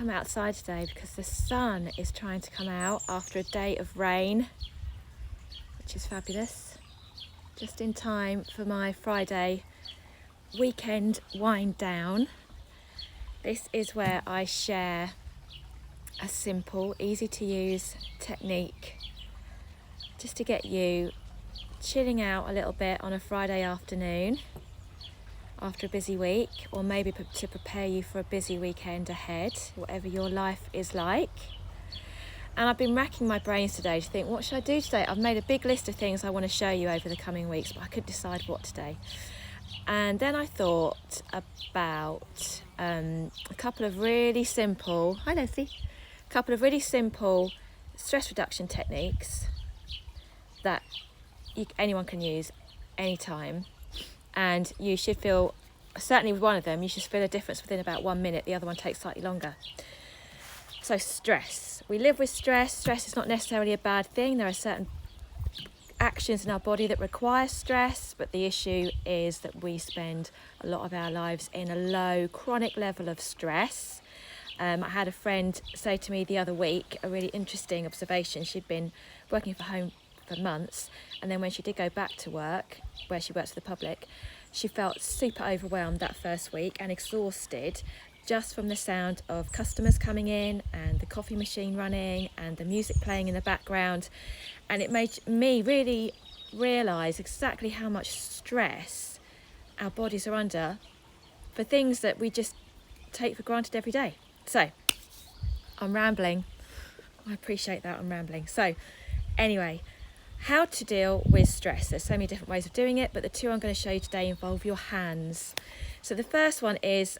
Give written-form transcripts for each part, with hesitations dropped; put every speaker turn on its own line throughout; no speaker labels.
come outside today because the sun is trying to come out after a day of rain, which is fabulous. Just in time for my Friday weekend wind down. This is where I share a simple, easy to use technique just to get you chilling out a little bit on a Friday afternoon after a busy week, or maybe to prepare you for a busy weekend ahead, whatever your life is like. And I've been racking my brains today to think, what should I do today? I've made a big list of things I want to show you over the coming weeks, but I couldn't decide what today. And then I thought about a couple of really simple, hi Leslie, a couple of really simple stress reduction techniques that anyone can use anytime. And you should feel, certainly with one of them, you should feel a difference within about 1 minute. The other one takes slightly longer. So stress. We live with stress. Stress is not necessarily a bad thing. There are certain actions in our body that require stress, but the issue is that we spend a lot of our lives in a low chronic level of stress. I had a friend say to me the other week a really interesting observation. She'd been working from home for months, and then when she did go back to work, where she works for the public, she felt super overwhelmed that first week and exhausted just from the sound of customers coming in and the coffee machine running and the music playing in the background. And it made me really realise exactly how much stress our bodies are under for things that we just take for granted every day. So I'm rambling. I appreciate that, I'm rambling. So anyway, how to deal with stress. There's so many different ways of doing it, but the two I'm going to show you today involve your hands. So the first one is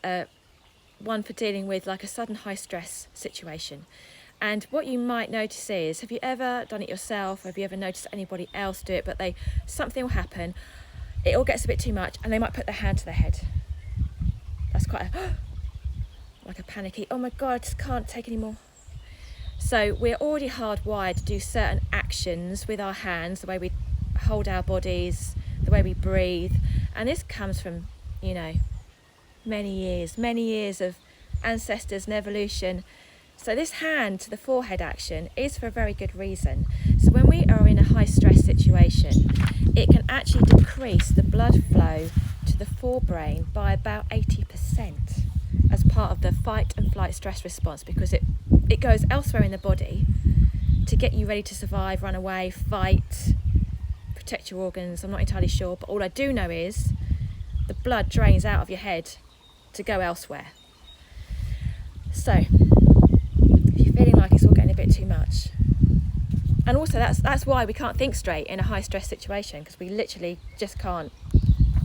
one for dealing with like a sudden high stress situation. And what you might notice is, have you ever done it yourself? Have you ever noticed anybody else do it, but something will happen, it all gets a bit too much, and they might put their hand to their head. That's quite like a panicky, oh my God, I just can't take any more. So we're already hardwired to do certain actions with our hands, the way we hold our bodies, the way we breathe. And this comes from, many years of ancestors and evolution. So this hand to the forehead action is for a very good reason. So when we are in a high stress situation, it can actually decrease the blood flow to the forebrain by about 80% as part of the fight and flight stress response, because it goes elsewhere in the body to get you ready to survive, run away, fight, protect your organs. I'm not entirely sure, but all I do know is the blood drains out of your head to go elsewhere. So if you're feeling like it's all getting a bit too much, and also that's why we can't think straight in a high stress situation, because we literally just can't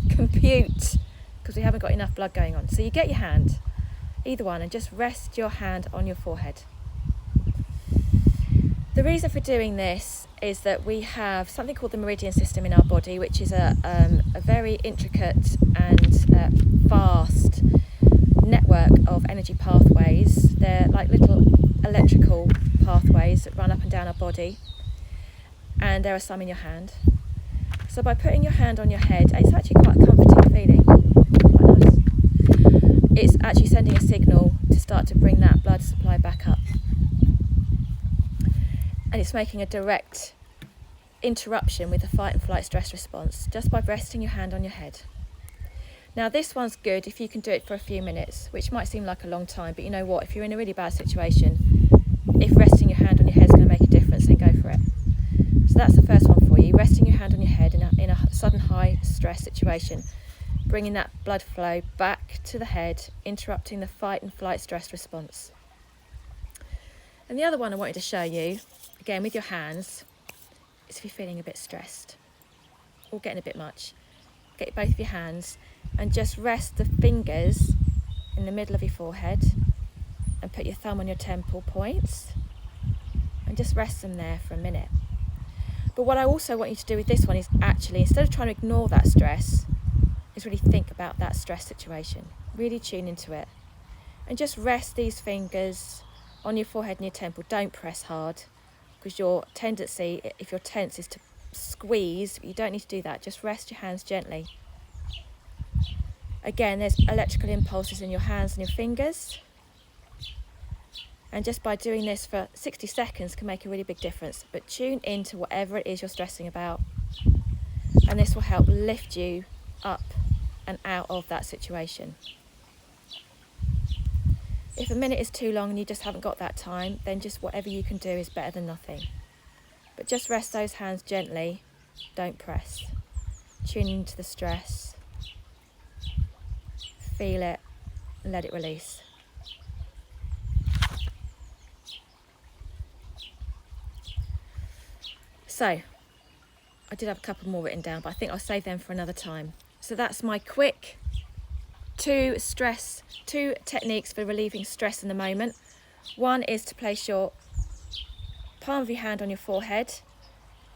compute because we haven't got enough blood going on. So you get your hand, either one, and just rest your hand on your forehead. The reason for doing this is that we have something called the meridian system in our body, which is a very intricate and vast network of energy pathways. They're like little electrical pathways that run up and down our body, and there are some in your hand. So by putting your hand on your head, it's actually quite a comforting feeling, quite nice. It's actually sending a signal to start to bring that blood supply back up. And it's making a direct interruption with the fight and flight stress response just by resting your hand on your head. Now this one's good if you can do it for a few minutes, which might seem like a long time, but you know what, if you're in a really bad situation, if resting your hand on your head is going to make a difference, then go for it. So that's the first one for you, resting your hand on your head in a sudden high stress situation, bringing that blood flow back to the head, interrupting the fight and flight stress response. And the other one I wanted to show you, again with your hands, is if you're feeling a bit stressed or getting a bit much. Get both of your hands and just rest the fingers in the middle of your forehead and put your thumb on your temple points and just rest them there for a minute. But what I also want you to do with this one is actually, instead of trying to ignore that stress, is really think about that stress situation. Really tune into it. And just rest these fingers on your forehead and your temple. Don't press hard, because your tendency, if you're tense, is to squeeze. But you don't need to do that. Just rest your hands gently. Again, there's electrical impulses in your hands and your fingers. And just by doing this for 60 seconds can make a really big difference. But tune into whatever it is you're stressing about, and this will help lift you up and out of that situation. If a minute is too long and you just haven't got that time, then just whatever you can do is better than nothing. But just rest those hands gently, don't press. Tune into the stress, feel it, and let it release. So, I did have a couple more written down, but I think I'll save them for another time. So that's my quick two techniques for relieving stress in the moment. One is to place your palm of your hand on your forehead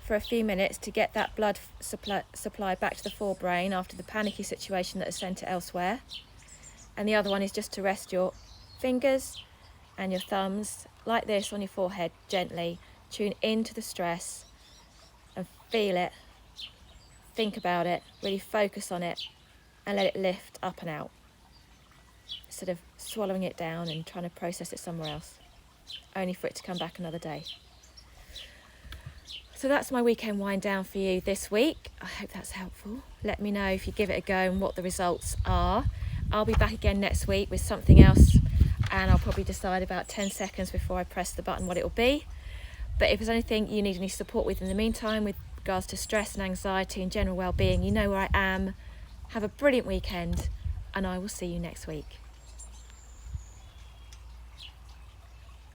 for a few minutes to get that blood supply back to the forebrain after the panicky situation that has sent it elsewhere. And the other one is just to rest your fingers and your thumbs like this on your forehead gently. Tune into the stress and feel it, think about it, really focus on it, and let it lift up and out instead of swallowing it down and trying to process it somewhere else, only for it to come back another day. So that's my weekend wind down for you this week. I hope that's helpful. Let me know if you give it a go and what the results are. I'll be back again next week with something else, and I'll probably decide about 10 seconds before I press the button what it'll be. But if there's anything you need any support with in the meantime with regards to stress and anxiety and general well-being, you know where I am. Have a brilliant weekend, and I will see you next week.